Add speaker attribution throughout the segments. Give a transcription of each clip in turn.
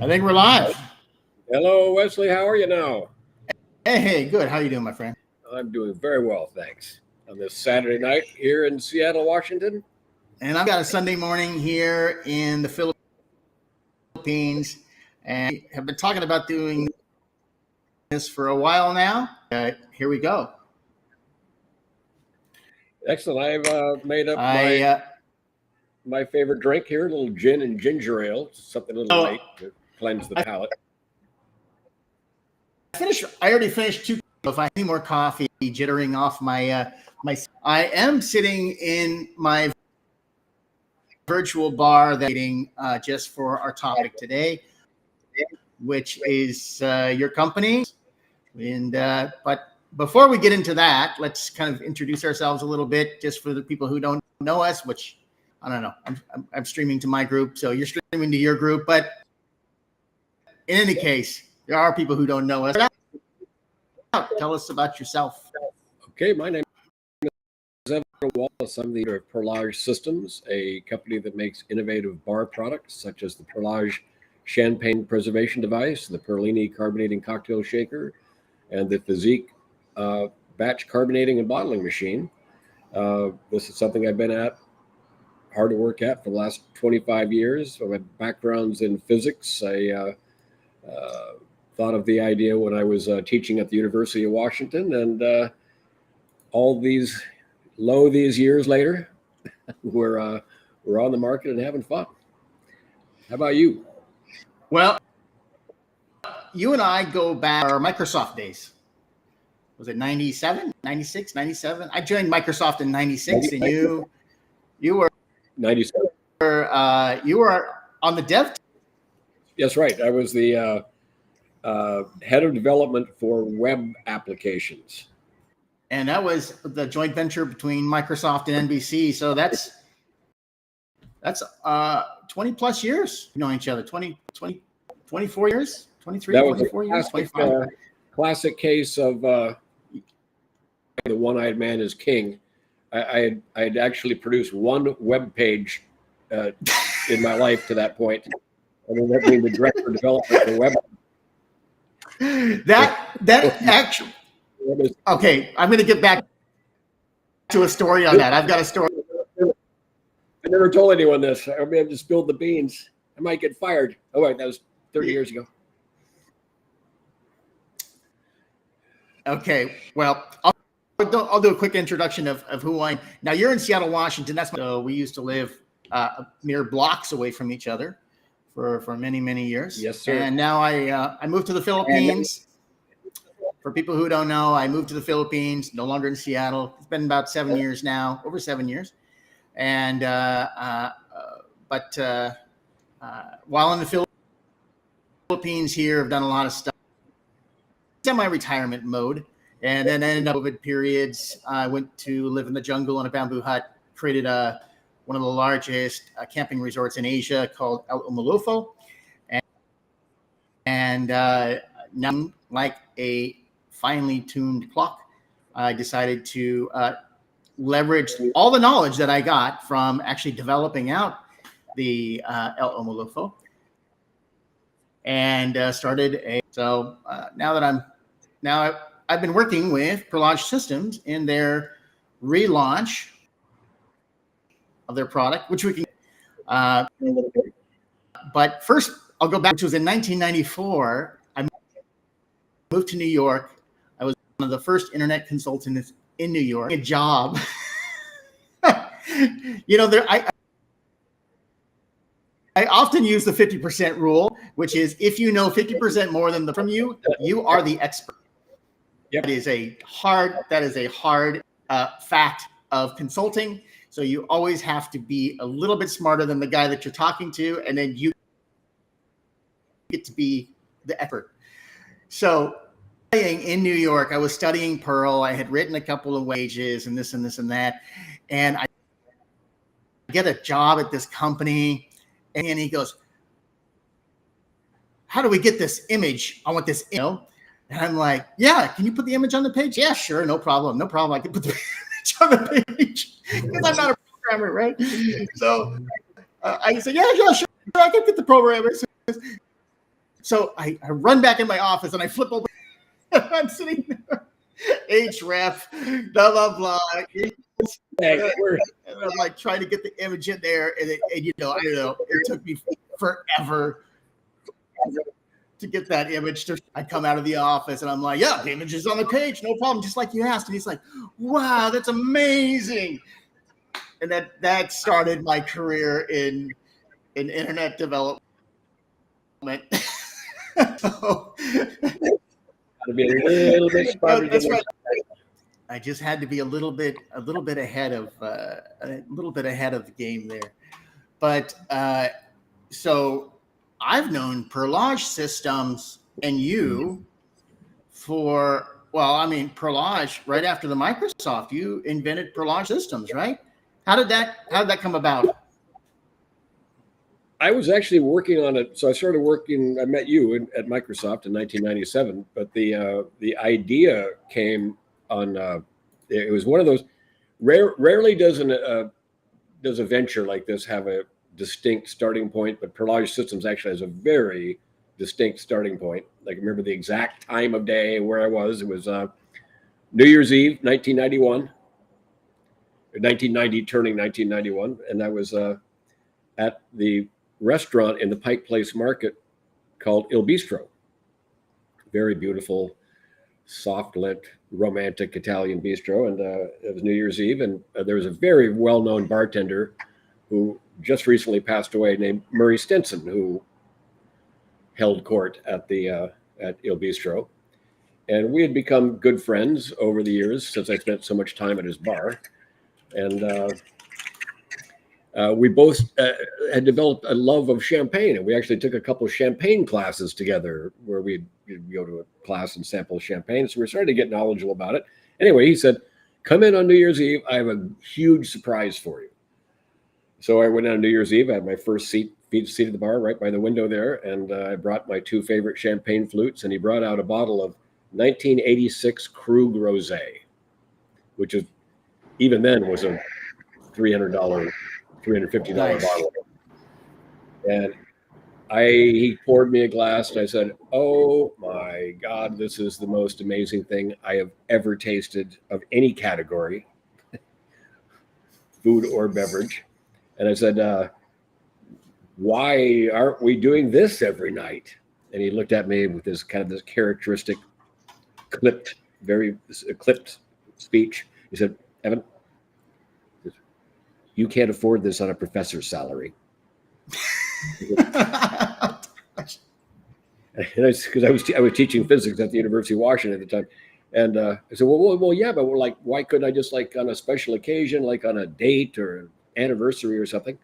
Speaker 1: I think we're live.
Speaker 2: Hello, Wesley. How are you now?
Speaker 1: Hey, good. How you doing, my friend?
Speaker 2: I'm doing very well, thanks. On this Saturday night here in Seattle, Washington.
Speaker 1: And I've got a Sunday morning here in the Philippines, and have been talking about doing this for a while now. Here we go.
Speaker 2: Excellent. I've made up my favorite drink here, a little gin and ginger ale, something a little light to cleanse the palate.
Speaker 1: I already finished 2. If I need more coffee, jittering off my. I am sitting in my virtual bar just for our topic today, which is your company. And but before we get into that, let's kind of introduce ourselves a little bit, just for the people who don't know us. Which I don't know. I'm streaming to my group, so you're streaming to your group. But in any case, there are people who don't know us. Tell us about yourself.
Speaker 2: Okay, my name is Evan Wallace. I'm the leader of Perlage Systems, a company that makes innovative bar products such as the Perlage Champagne Preservation Device, the Perlini Carbonating Cocktail Shaker, and the Physique Batch Carbonating and Bottling Machine. This is something I've been hard to work at for the last 25 years. I have backgrounds in physics. I thought of the idea when I was teaching at the University of Washington, and all these years later, we're on the market and having fun. How about you?
Speaker 1: Well, you and I go back our Microsoft days. Was it 97, 96, 97? I joined Microsoft in 96, and you were
Speaker 2: 97.
Speaker 1: You were on the dev team.
Speaker 2: Yes, right. I was the head of development for web applications.
Speaker 1: And that was the joint venture between Microsoft and NBC. So that's 20 plus years knowing each other. 24 years, 23, 24 years, 25.
Speaker 2: Classic case of the one-eyed man is king. I had actually produced one web page in my life to that point. I mean, that being the director of development for web.
Speaker 1: That actually. Okay, I'm going to get back to a story on that. I've got a story.
Speaker 2: I never told anyone this. I may have just spilled the beans. I might get fired. Oh, wait, that was 30 years ago.
Speaker 1: Okay, well, I'll do a quick introduction of who I am. Now, you're in Seattle, Washington. So we used to live mere blocks away from each other for many, many years.
Speaker 2: Yes, sir.
Speaker 1: And now I moved to the Philippines. For people who don't know, I moved to the Philippines, no longer in Seattle. It's been about 7 years now, over 7 years. And while in the Philippines here, I've done a lot of stuff. Semi-retirement mode. And then ended up COVID periods. I went to live in the jungle in a bamboo hut, created one of the largest camping resorts in Asia called El Umulufo. And now, like a finely tuned clock, I decided to leverage all the knowledge that I got from actually developing out the El Umulufo, and started So I've been working with Perlage Systems in their relaunch of their product, which we can. But first, I'll go back, which was in 1994. I moved to New York. I was one of the first internet consultants in New York. A job. I often use the 50% rule, which is if you know 50% more than from you, you are the expert. Yep. That is a hard fact of consulting. So you always have to be a little bit smarter than the guy that you're talking to, and then you get to be the expert. So in New York, I was studying Perl. I had written a couple of wages and this and this and that. And I get a job at this company, and he goes, how do we get this image? I want this, And I'm like, yeah, can you put the image on the page? Yeah, sure. No problem. I can put the image on the page because I'm not a programmer, right? So I said, yeah, sure, I can get the program. So I run back in my office and I flip open. I'm sitting there, href, blah, blah, blah. And I'm like trying to get the image in there. And I don't know, it took me forever to get that image. I come out of the office and I'm like, yeah, the image is on the page. No problem. Just like you asked. And he's like, wow, that's amazing. And that started my career in internet development. So,
Speaker 2: Gotta be a little bit smarter.
Speaker 1: That's right. I just had to be a little bit ahead of the game there. But so I've known Perlage Systems and you for, well, I mean, Perlage right after the Microsoft. You invented Perlage Systems, right? How did that come about?
Speaker 2: I was actually working on it. So I started working. I met you at Microsoft in 1997. But the idea came on. It was one of those. Rarely does a venture like this have a distinct starting point, but Perlage Systems actually has a very distinct starting point. Like, I remember the exact time of day where I was. It was New Year's Eve, 1991. 1990 turning 1991, and I was at the restaurant in the Pike Place Market called Il Bistro. Very beautiful, soft lit, romantic Italian bistro, and it was New Year's Eve, and there was a very well-known bartender who just recently passed away named Murray Stinson, who held court at Il Bistro, and we had become good friends over the years since I spent so much time at his bar. And we both had developed a love of champagne, and we actually took a couple of champagne classes together where we'd go to a class and sample champagne. So we started to get knowledgeable about it. Anyway, he said, come in on New Year's Eve. I have a huge surprise for you. So I went on New Year's Eve. I had my first seat at the bar right by the window there, and I brought my two favorite champagne flutes, and he brought out a bottle of 1986 Krug Rosé, which is, even then, was a $350 bottle. And he poured me a glass, and I said, oh my God, this is the most amazing thing I have ever tasted of any category, food or beverage. And I said, why aren't we doing this every night? And he looked at me with this characteristic very clipped speech. He said, Evan, you can't afford this on a professor's salary. Because I was teaching physics at the University of Washington at the time, and I said, well, yeah, but we're like, why couldn't I just, like, on a special occasion, like on a date or an anniversary or something,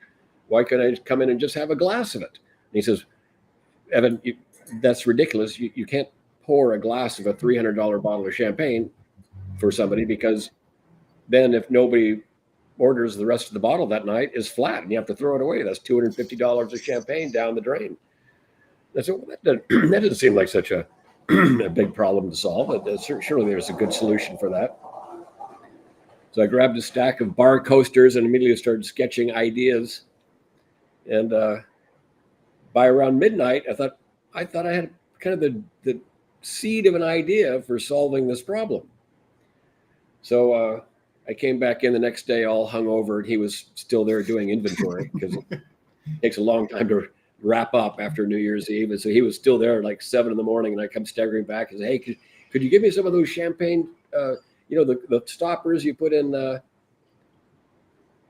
Speaker 2: why couldn't I just come in and just have a glass of it? And he says, Evan, that's ridiculous. You can't pour a glass of a $300 bottle of champagne for somebody, because then if nobody orders, the rest of the bottle that night is flat and you have to throw it away. That's $250 of champagne down the drain. I said, well, that doesn't seem like such a big problem to solve. But surely there's a good solution for that. So I grabbed a stack of bar coasters and immediately started sketching ideas. And by around midnight, I thought I had kind of the seed of an idea for solving this problem. So I came back in the next day all hungover, and he was still there doing inventory, because it takes a long time to wrap up after New Year's Eve. And so he was still there at like 7 a.m, and I come staggering back and say, hey, could you give me some of those champagne, the stoppers you put in that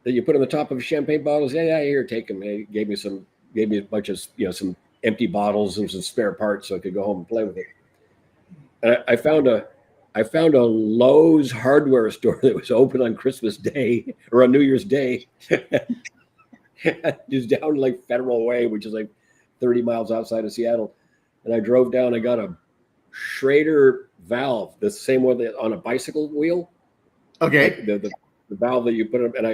Speaker 2: you put on the top of champagne bottles? Yeah, here, take them. And he gave me a bunch of, some empty bottles and some spare parts so I could go home and play with it. And I found a Lowe's hardware store that was open on Christmas Day or on New Year's Day. It was down like Federal Way, which is like 30 miles outside of Seattle. And I drove down. I got a Schrader valve, the same one that on a bicycle wheel.
Speaker 1: Okay.
Speaker 2: Like the valve that you put up, and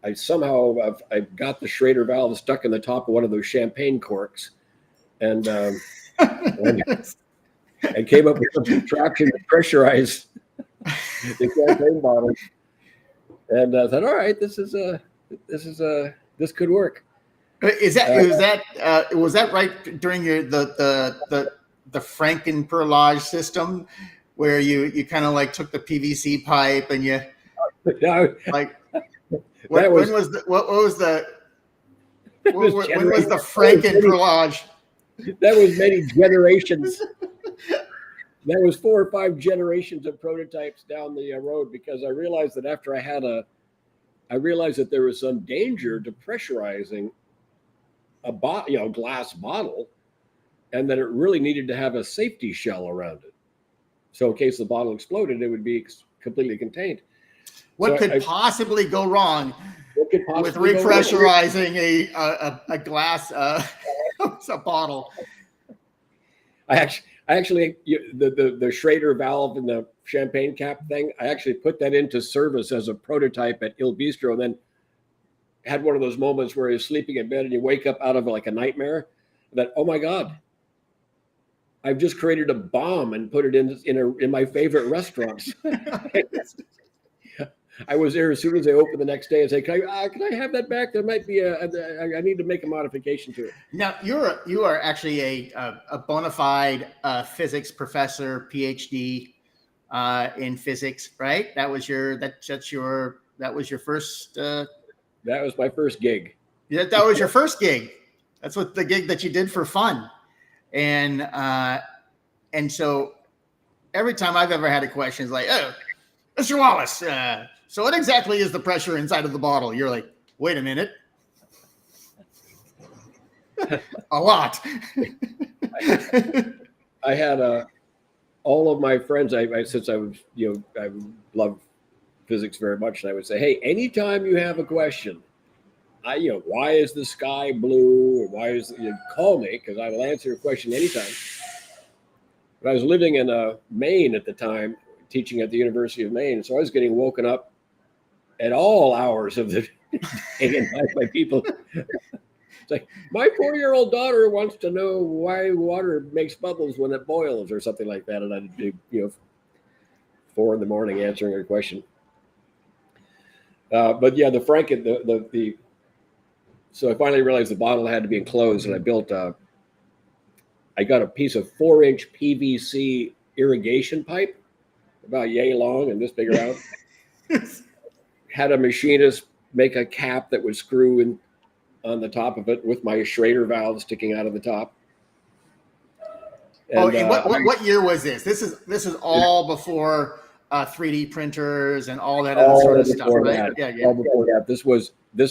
Speaker 2: I somehow I got the Schrader valve stuck in the top of one of those champagne corks, and and came up with some contraption to pressurize the champagne bottle. And I thought, all right, this could work.
Speaker 1: Was that right during the Franken perlage system, where you kind of like took the PVC pipe and you like when was the Franken perlage?
Speaker 2: That was many generations. That was 4 or 5 generations of prototypes down the road, because I realized that after I realized that there was some danger to pressurizing a glass bottle, and that it really needed to have a safety shell around it. So in case the bottle exploded, it would be completely contained.
Speaker 1: What could possibly go wrong with repressurizing a glass a bottle?
Speaker 2: I actually the Schrader valve and the champagne cap thing, I actually put that into service as a prototype at Il Bistro, and then had one of those moments where you're sleeping in bed and you wake up out of like a nightmare that, oh my God, I've just created a bomb and put it in my favorite restaurants. I was there as soon as they opened the next day and say, can I have that back? There might be I need to make a modification to it.
Speaker 1: Now you are actually a bona fide physics professor, PhD in physics, right? That was your first.
Speaker 2: That was my first gig.
Speaker 1: Yeah, that was your first gig. That's what the gig that you did for fun, and so every time I've ever had a question, it's like, oh, Mr. Wallace, so what exactly is the pressure inside of the bottle? You're like, wait a minute. A lot.
Speaker 2: I had all of my friends, since I was, I love physics very much, and I would say, hey, anytime you have a question, why is the sky blue, or why is call me, because I will answer your question anytime. But I was living in Maine at the time, teaching at the University of Maine, so I was getting woken up at all hours of the day and night by people. It's like, my 4-year-old daughter wants to know why water makes bubbles when it boils, or something like that, and I'd be 4 a.m. answering her question. But yeah, the Franken, so I finally realized the bottle had to be enclosed, and I got a piece of 4-inch PVC irrigation pipe, about yay long and this big around. Had a machinist make a cap that would screw in on the top of it with my Schrader valve sticking out of the top.
Speaker 1: And what year was this? This is all before 3D printers and all that other sort of stuff, right? Yeah.
Speaker 2: All before that. This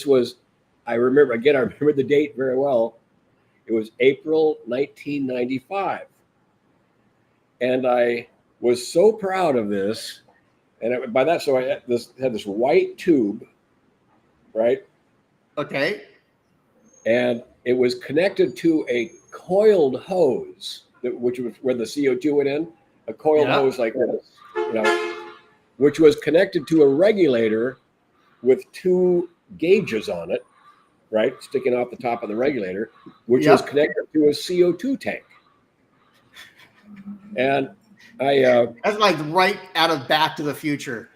Speaker 2: was. I remember the date very well. It was April 1995, and I was so proud of this. And by that, so I had this white tube, right?
Speaker 1: Okay.
Speaker 2: And it was connected to a coiled hose, which was where the CO2 went in. A coiled hose like this, which was connected to a regulator with 2 gauges on it, right, sticking off the top of the regulator, which was connected to a CO2 tank. And
Speaker 1: that's like right out of Back to the Future.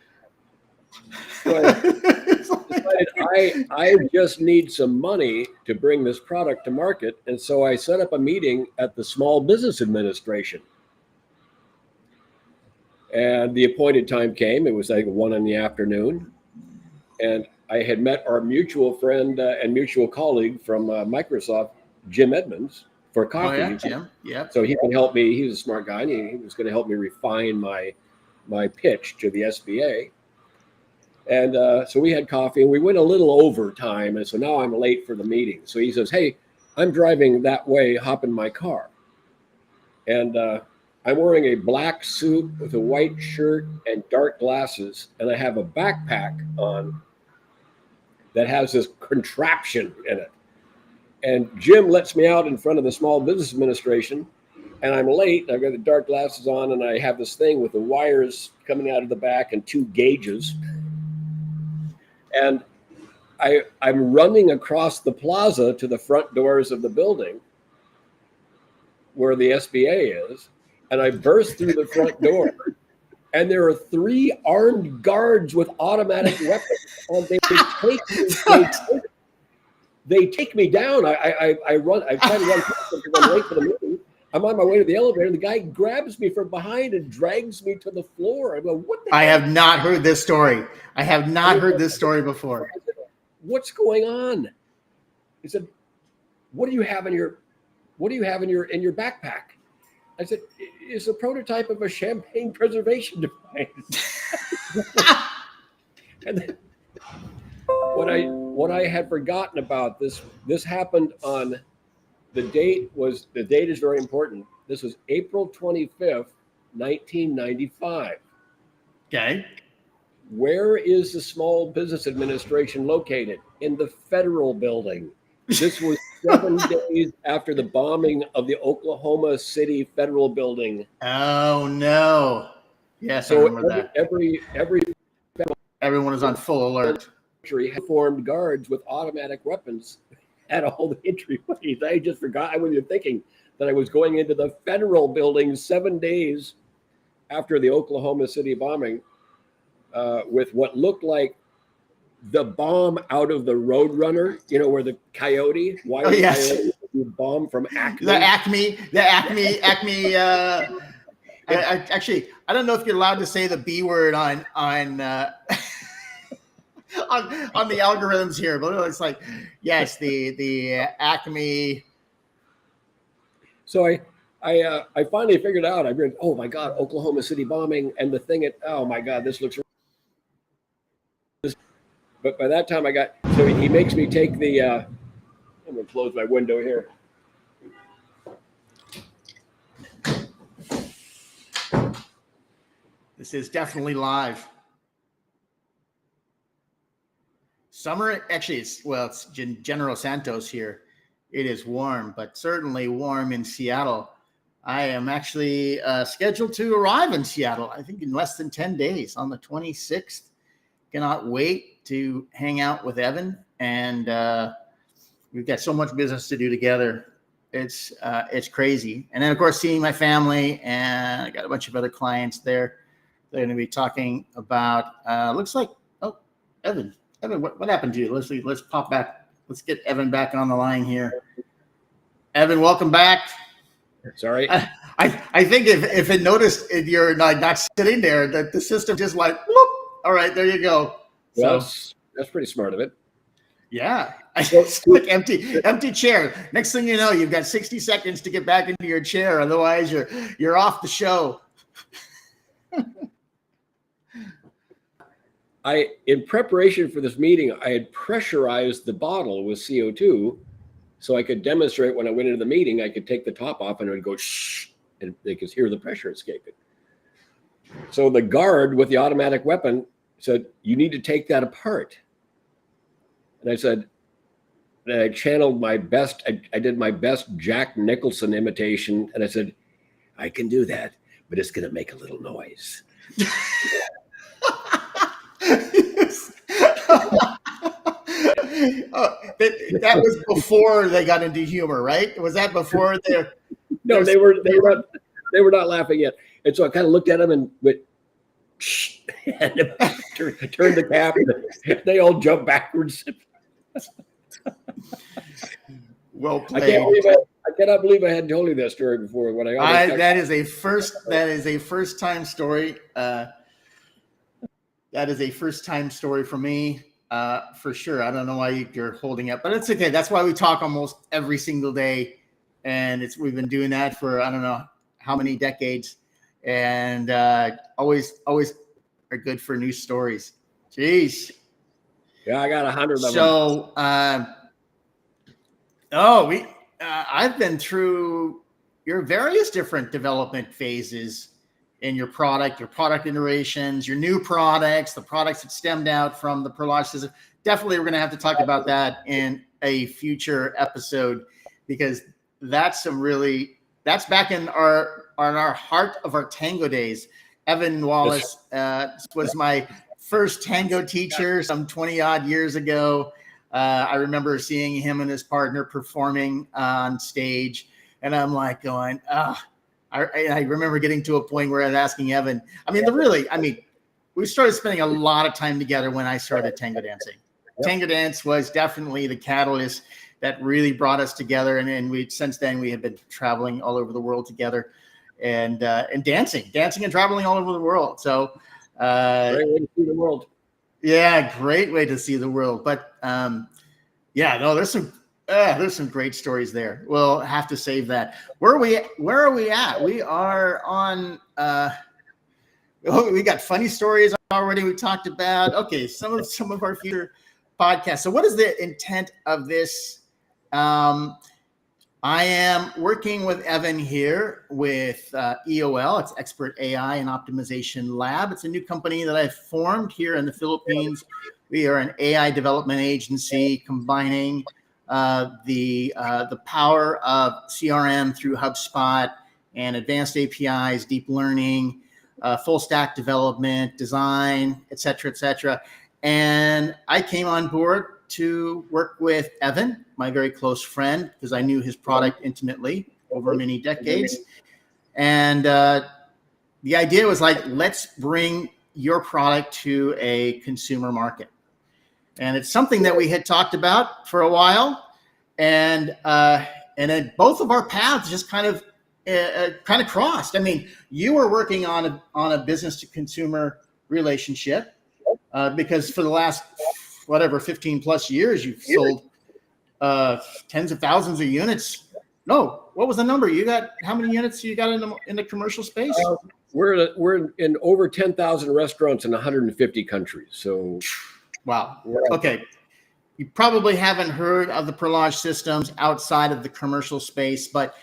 Speaker 2: I just need some money to bring this product to market, and so I set up a meeting at the Small Business Administration. And the appointed time came. It was like 1 p.m, and I had met our mutual friend and mutual colleague from Microsoft, Jim Edmonds, for coffee.
Speaker 1: Oh, yeah, Jim. Yeah.
Speaker 2: So he can help me. He's a smart guy, and he was going to help me refine my pitch to the SBA. And so we had coffee, and we went a little over time, and so now I'm late for the meeting. So he says, hey, I'm driving that way, hop in my car. And I'm wearing a black suit with a white shirt and dark glasses, and I have a backpack on that has this contraption in it. And Jim lets me out in front of the Small Business Administration, and I'm late. I've got the dark glasses on, and I have this thing with the wires coming out of the back and 2 gauges. And I'm running across the plaza to the front doors of the building where the SBA is, and I burst through the front door, and there are 3 armed guards with automatic weapons, and they take me. they take me down. I try to run past them because I'm late for the meeting. I'm on my way to the elevator, and the guy grabs me from behind and drags me to the floor. I go, what the
Speaker 1: I
Speaker 2: hell?
Speaker 1: have not heard this story. I have not heard this story before.
Speaker 2: I said, what's going on? He said, what do you have in your backpack? I said, it's a prototype of a champagne preservation device. And then, what I had forgotten about this happened on the date is very important. This was April 25th, 1995.
Speaker 1: Okay.
Speaker 2: Where is the Small Business Administration located? In the Federal Building. This was 7 days after the bombing of the Oklahoma City Federal Building.
Speaker 1: Oh no! Yes,
Speaker 2: So
Speaker 1: I remember that. Everyone was on full alert.
Speaker 2: Had formed guards with automatic weapons at all the entryways. I just forgot. I wasn't even thinking that I was going into the Federal Building 7 days after the Oklahoma City bombing with what looked like the bomb out of the Roadrunner, where the coyote,
Speaker 1: yes.
Speaker 2: Coyote bomb from Acme.
Speaker 1: The Acme. Actually, I don't know if you're allowed to say the B word on the algorithms here, but it's like, yes, the Acme.
Speaker 2: So I finally figured out. I read, oh my God, Oklahoma City bombing, and the thing. Oh my God, this looks. But by that time, so he makes me take the. I'm gonna close my window here.
Speaker 1: This is definitely live. Summer, actually, it's General Santos here. It is warm, but certainly warm in Seattle. I am actually scheduled to arrive in Seattle, I think in less than 10 days on the 26th. Cannot wait to hang out with Evan, and we've got so much business to do together. It's crazy. And then, of course, seeing my family, and I got a bunch of other clients there. They're going to be talking about, looks like, Evan, what happened to you? Let's pop back. Let's get Evan back on the line here. Evan, welcome back.
Speaker 2: Sorry.
Speaker 1: I think if it noticed you're not sitting there, that the system just like, whoop. All right, there you go.
Speaker 2: Well,
Speaker 1: So
Speaker 2: that's pretty smart of it.
Speaker 1: Yeah. It's like empty chair. Next thing you know, you've got 60 seconds to get back into your chair. Otherwise, you're off the show.
Speaker 2: In preparation for this meeting, I had pressurized the bottle with CO2 so I could demonstrate when I went into the meeting, I could take the top off and it would go shh, and they could hear the pressure escaping. So the guard with the automatic weapon said, you need to take that apart. And I said, and I channeled my best. I did my best Jack Nicholson imitation. And I said, I can do that, but it's going to make a little noise.
Speaker 1: That was before they got into humor, right? Was that before their?
Speaker 2: No, they were not laughing yet. And so I kind of looked at them and went, shh, and turned the cap. And they all jumped backwards.
Speaker 1: Well played.
Speaker 2: I cannot believe I hadn't told you that story before. When
Speaker 1: that is a first time story. That is a first time story for me, for sure. I don't know why you're holding up, but it's okay. That's why we talk almost every single day, and we've been doing that for I don't know how many decades, and always are good for new stories. Jeez.
Speaker 2: Yeah, I got 100 of them.
Speaker 1: So, I've been through your various different development phases in your product iterations, your new products, the products that stemmed out from the Perlage system. Definitely, we're going to have to talk about that in a future episode because that's back in our heart of our tango days. Evan Wallace was my first tango teacher some 20 odd years ago. I remember seeing him and his partner performing on stage, and I'm like going, I remember getting to a point where I was asking Evan, we started spending a lot of time together when I started tango dancing. Tango Dance was definitely the catalyst that really brought us together. And we since then we have been traveling all over the world together and dancing and traveling all over the world. So
Speaker 2: great way to see the world.
Speaker 1: Yeah, great way to see the world. But there's some great stories there. We'll have to save that. Where are we at? We are on we got funny stories already we talked about. Okay, some of our future podcasts. So what is the intent of this? I am working with Evan here with EOL. It's Expert AI and Optimization Lab. It's a new company that I've formed here in the Philippines. We are an AI development agency combining the power of CRM through HubSpot and advanced APIs, deep learning, full stack development, design, et cetera, And I came on board to work with Evan, my very close friend, because I knew his product intimately over many decades. And the idea was like, let's bring your product to a consumer market. And it's something that we had talked about for a while. And then both of our paths just kind of crossed. I mean, you were working on a business to consumer relationship because for the last 15 plus years, you've sold tens of thousands of units. No, what was the number? You got how many units you got in the commercial space?
Speaker 2: We're in over 10,000 restaurants in 150 countries. So,
Speaker 1: wow. Okay. You probably haven't heard of the Perlage systems outside of the commercial space, but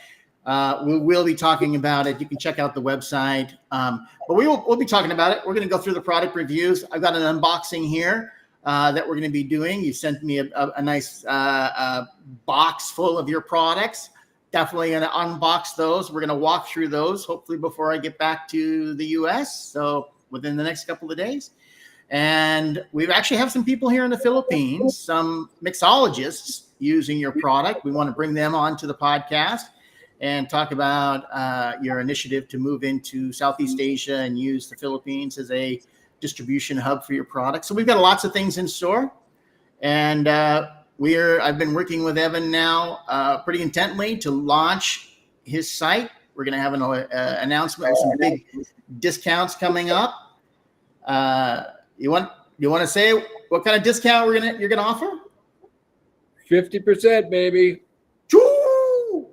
Speaker 1: we will be talking about it. You can check out the website, but we'll be talking about it. We're going to go through the product reviews. I've got an unboxing here that we're going to be doing. You sent me a nice box full of your products. Definitely going to unbox those. We're going to walk through those hopefully before I get back to the US. So within the next couple of days. And we actually have some people here in the Philippines, some mixologists using your product. We want to bring them onto the podcast and talk about your initiative to move into Southeast Asia and use the Philippines as a distribution hub for your product. So we've got lots of things in store. And I've been working with Evan now pretty intently to launch his site. We're going to have an announcement with some big discounts coming up. You want to say what kind of discount you're gonna offer?
Speaker 2: 50%, baby.
Speaker 1: Woo!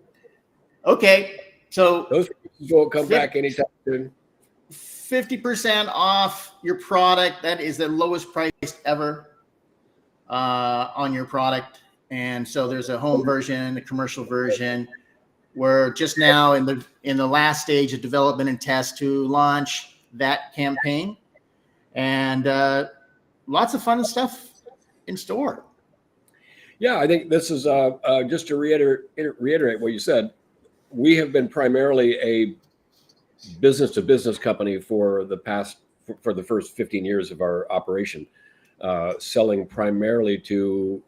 Speaker 1: Okay, so
Speaker 2: those won't come back anytime soon.
Speaker 1: 50% off your product. That is the lowest price ever on your product. And so there's a home version, a commercial version. We're just now in the last stage of development and test to launch that campaign. And lots of fun stuff in store.
Speaker 2: Yeah, I think this is just to reiterate what you said. We have been primarily a business-to-business company for the first 15 years of our operation, selling primarily to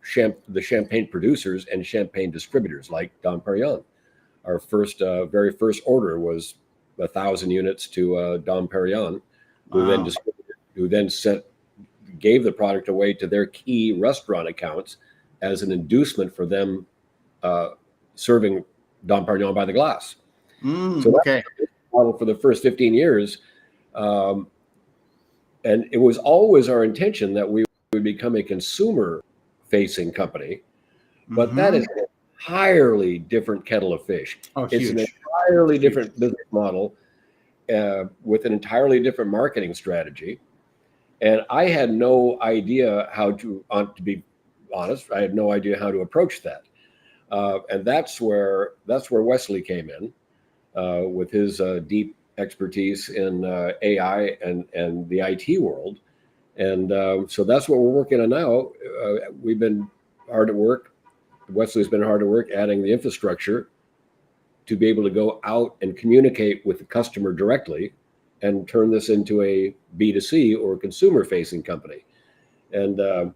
Speaker 2: the champagne producers and champagne distributors like Dom Perignon. Our very first order was 1,000 units to Dom Perignon, who then distributed. Who then gave the product away to their key restaurant accounts as an inducement for them serving Dom Perignon by the glass. So
Speaker 1: okay.
Speaker 2: Model for the first 15 years. And it was always our intention that we would become a consumer-facing company, but that is an entirely different kettle of fish. It's an entirely different business model with an entirely different marketing strategy. And I had no idea to be honest, I had no idea how to approach that. And that's where Wesley came in with his deep expertise in AI and the IT world. And so that's what we're working on now. We've been hard at work. Wesley's been hard at work adding the infrastructure to be able to go out and communicate with the customer directly and turn this into a B2C or consumer-facing company. And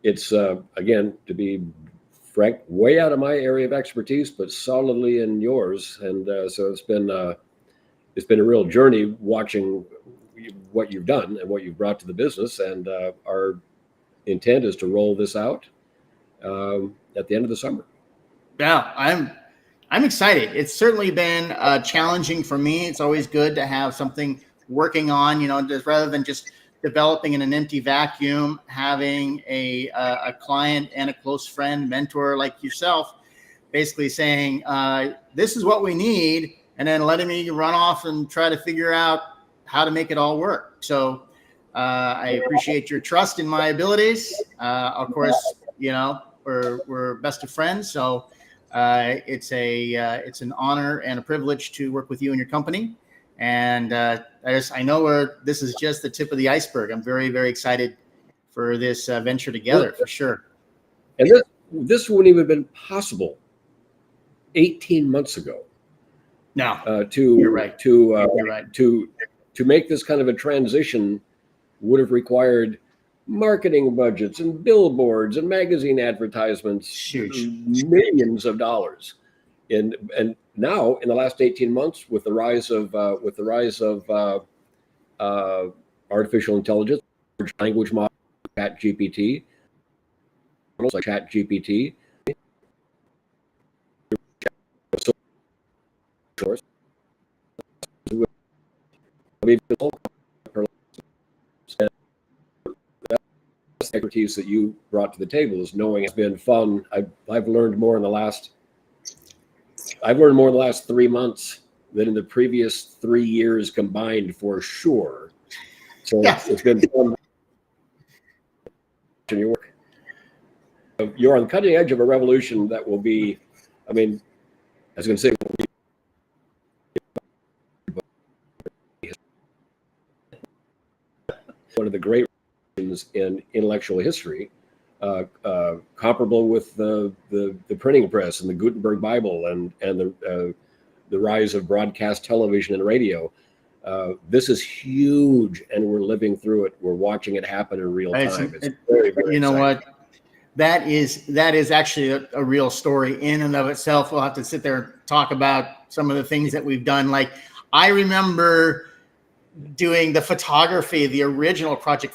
Speaker 2: it's, again, to be frank, way out of my area of expertise, but solidly in yours. And so it's been a real journey watching what you've done and what you've brought to the business. And our intent is to roll this out at the end of the summer.
Speaker 1: Yeah, I'm excited. It's certainly been challenging for me. It's always good to have something working on, just rather than just developing in an empty vacuum, having a client and a close friend, mentor like yourself, basically saying, this is what we need, and then letting me run off and try to figure out how to make it all work. So I appreciate your trust in my abilities. Of course, we're best of friends. So it's an honor and a privilege to work with you and your company. And I know this is just the tip of the iceberg. I'm very, very excited for this venture together, for sure.
Speaker 2: And this wouldn't even have been possible 18 months ago.
Speaker 1: No,
Speaker 2: you're
Speaker 1: right.
Speaker 2: You're right. To make this kind of a transition would have required marketing budgets and billboards and magazine advertisements,
Speaker 1: huge,
Speaker 2: millions of dollars. And now in the last 18 months, with the rise of artificial intelligence, large language model, ChatGPT, like ChatGPT, expertise that you brought to the table is knowing it's been fun. I've learned more in the last 3 months than in the previous 3 years combined, for sure. So yes. It's been fun. Your work. You're on the cutting edge of a revolution that will be, I was going to say, one of the great revolutions in intellectual history, comparable with the printing press and the Gutenberg Bible and the rise of broadcast television and radio. This is huge, and we're living through it. We're watching it happen in real time. It's very, very exciting.
Speaker 1: What? That is actually a real story in and of itself. We'll have to sit there and talk about some of the things that we've done. Like, I remember doing the photography, the original product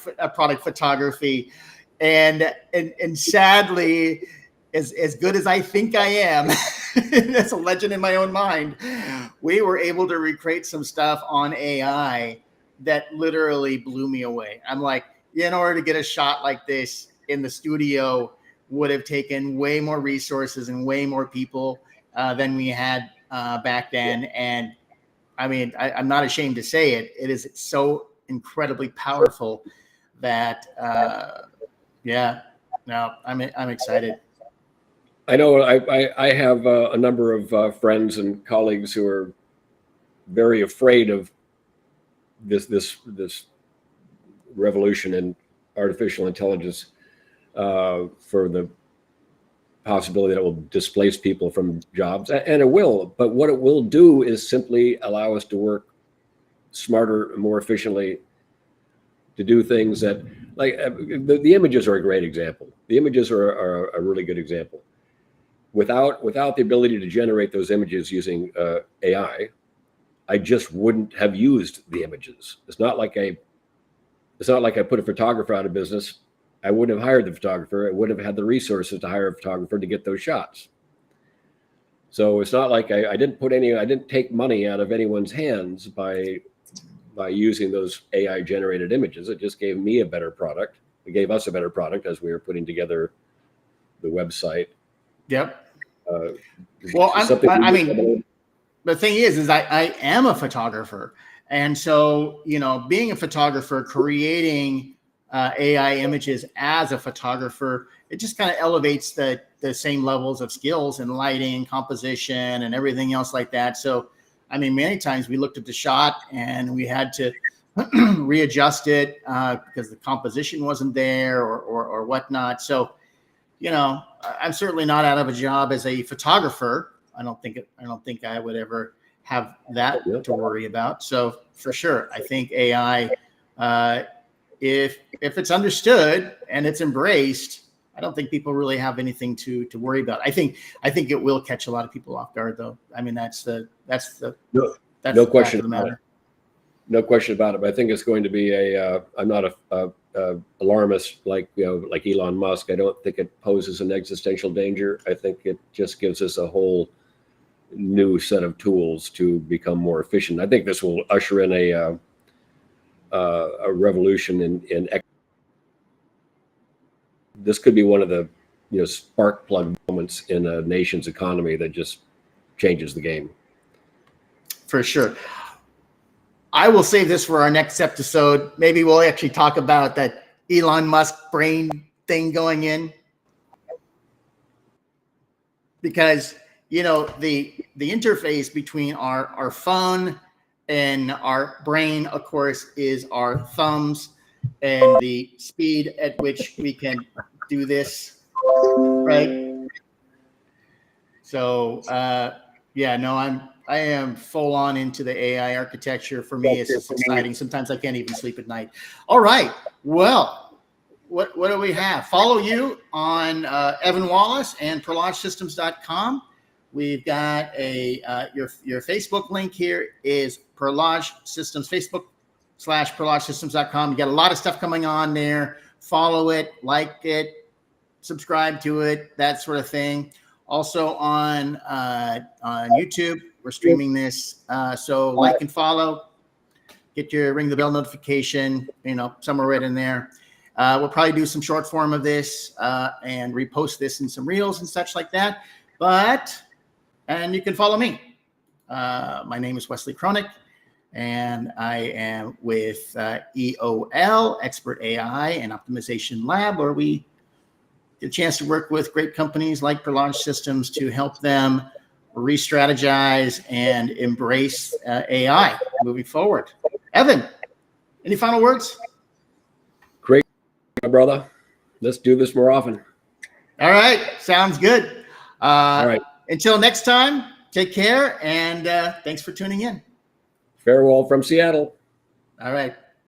Speaker 1: photography, and sadly, as good as I think I am, that's a legend in my own mind, we were able to recreate some stuff on AI that literally blew me away. I'm like, in order to get a shot like this in the studio would have taken way more resources and way more people than we had back then. And I'm not ashamed to say it. It is so incredibly powerful that, I'm excited.
Speaker 2: I know I have a number of friends and colleagues who are very afraid of this revolution in artificial intelligence, for the possibility that it will displace people from jobs, and it will. But what it will do is simply allow us to work smarter, more efficiently, to do things that, like, the images are a great example. The images are a really good example. Without the ability to generate those images using AI, I just wouldn't have used the images. It's not like I put a photographer out of business. I wouldn't have hired the photographer. I wouldn't have had the resources to hire a photographer to get those shots. So it's not like I didn't take money out of anyone's hands by using those AI generated images. It just gave me a better product. It gave us a better product as we were putting together the website.
Speaker 1: Yep. The thing is I am a photographer. And so, being a photographer, creating AI images as a photographer, it just kind of elevates the same levels of skills in lighting, composition, and everything else like that. So, many times we looked at the shot and we had to readjust it because the composition wasn't there or whatnot. So, I'm certainly not out of a job as a photographer. I don't think I would ever have that to worry about. So for sure, I think AI, if it's understood and it's embraced, I don't think people really have anything to worry about. I think it will catch a lot of people off guard, though. That's the
Speaker 2: no question
Speaker 1: of the matter.
Speaker 2: No question about it. But I think it's going to be I'm not a alarmist like Elon Musk. I don't think it poses an existential danger. I think it just gives us a whole new set of tools to become more efficient. I think this will usher in a revolution in. This could be one of the spark plug moments in a nation's economy that just changes the game.
Speaker 1: For sure. I will save this for our next episode. Maybe we'll actually talk about that Elon Musk brain thing going in, because the interface between our phone and our brain, of course, is our thumbs, and the speed at which we can do this, right? So I am full on into the AI architecture. For me, it's just exciting. Sometimes I can't even sleep at night. All right. Well, what do we have? Follow you on Evan Wallace and PerlageSystems.com. We've got your Facebook link here is Perlage Systems, Facebook/PerlageSystems.com. You got a lot of stuff coming on there. Follow it, like it, subscribe to it, that sort of thing. Also on YouTube, we're streaming this. So like and follow, ring the bell notification, somewhere right in there. We'll probably do some short form of this and repost this in some reels and such like that. And you can follow me. My name is Wesley Kronick, and I am with EOL, Expert AI and Optimization Lab, where we get a chance to work with great companies like Perlage Systems to help them re-strategize and embrace AI moving forward. Evan, any final words?
Speaker 2: Great, my brother. Let's do this more often.
Speaker 1: All right. Sounds good.
Speaker 2: All right.
Speaker 1: Until next time, take care, and thanks for tuning in.
Speaker 2: Farewell from Seattle.
Speaker 1: All right.